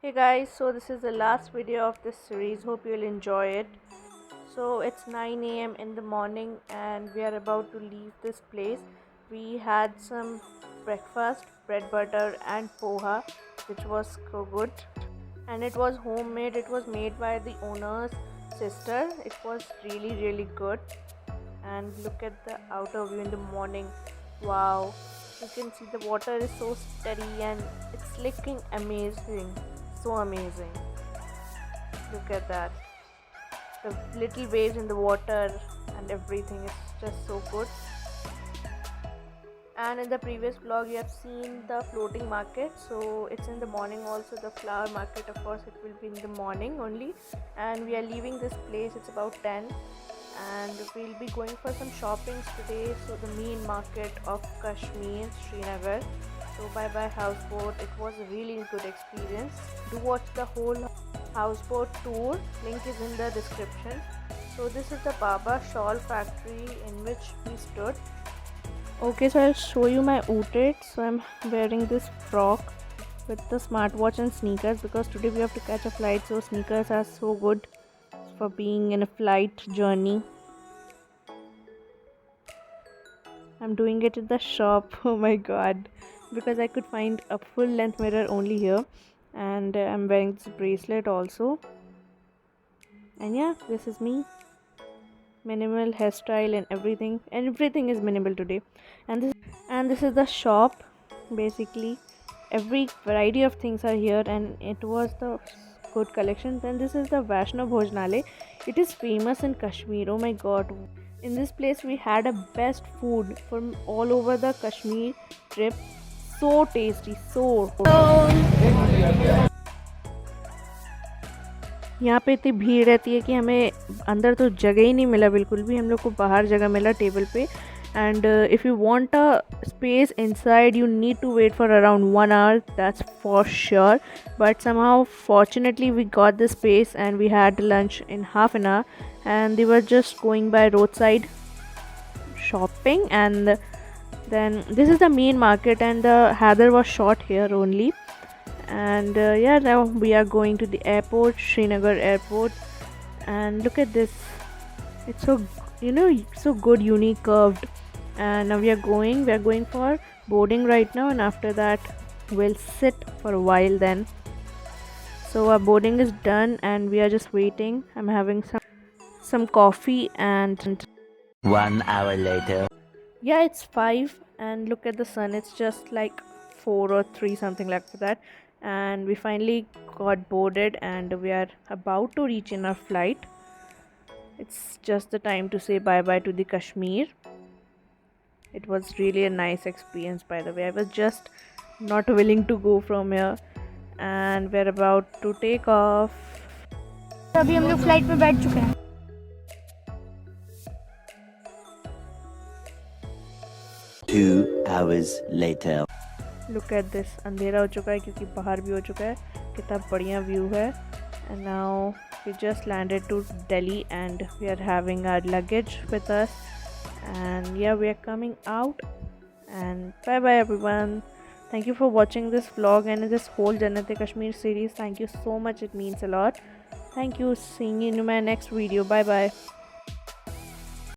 Hey guys, so this is the last video of this series. Hope you'll enjoy it. So it's 9 a.m. in the morning and we are about to leave this place. We had some breakfast, bread butter and poha, which was so good. And it was homemade. It was made by the owner's sister. It was really good. And look at the outer view in the morning. Wow, you can see the water is so steady and it's looking amazing, so amazing. Look at that, the little waves in the water and everything is just so good. And in the previous vlog you have seen the floating market, so it's in the morning also. The flower market, of course, it will be in the morning only. And we are leaving this place, it's about 10, and we'll be going for some shoppings today. So the main market of Kashmir, Srinagar. So bye bye houseboat. It was a really good experience. Do watch the whole houseboat tour, link is in the description. So this is the Baba shawl factory in which we stood. Okay, so I'll show you my outfit. So I'm wearing this frock with the smartwatch and sneakers because today we have to catch a flight, so sneakers are so good for being in a flight journey. I'm doing it at the shop. Oh my god, because I could find a full length mirror only here. And I'm wearing this bracelet also. And yeah, this is me. Minimal hairstyle and everything is minimal today. And this is the shop. Basically every variety of things are here and it was the good collection. Then this is the Vaishnav Bhojanalaya. It is famous in Kashmir. Oh my god, in this place we had a best food from all over the Kashmir trip. So tasty, so यहाँ पे इतनी भीड़ रहती है कि हमें अंदर तो जगह ही नहीं मिला बिल्कुल भी. हम लोग को बाहर जगह मिला टेबल पे. And if you want a space inside, you need to wait for around 1 hour, that's for sure. But somehow fortunately we got the space and we had lunch in half an hour. And they were just going by roadside shopping. And then this is the main market and the Heather was shot here only. And yeah, now we are going to the airport, Srinagar airport. And look at this, it's so, so good, unique, curved. And now we are going for boarding right now, and after that we'll sit for a while then. So our boarding is done and we are just waiting. I'm having some coffee and 1 hour later. yeah, it's 5 and look at the sun, it's just like 4 or 3, something like that. And we finally got boarded and we are about to reach in our flight. It's just the time to say bye bye to the Kashmir. It was really a nice experience, by the way. I was just not willing to go from here. And we're about to take off. अभी हम लोग flight पे बैठ चुके हैं. 2 hours later. Look at this. अंधेरा हो चुका है क्योंकि बाहर भी हो चुका है. कितना बढ़िया व्यू है. And now we just landed to Delhi and we are having our luggage with us. And yeah, we are coming out. And bye bye everyone. Thank you for watching this vlog and this whole Jannat Kashmir series. Thank you so much, it means a lot. Thank you. Seeing you in my next video. Bye bye.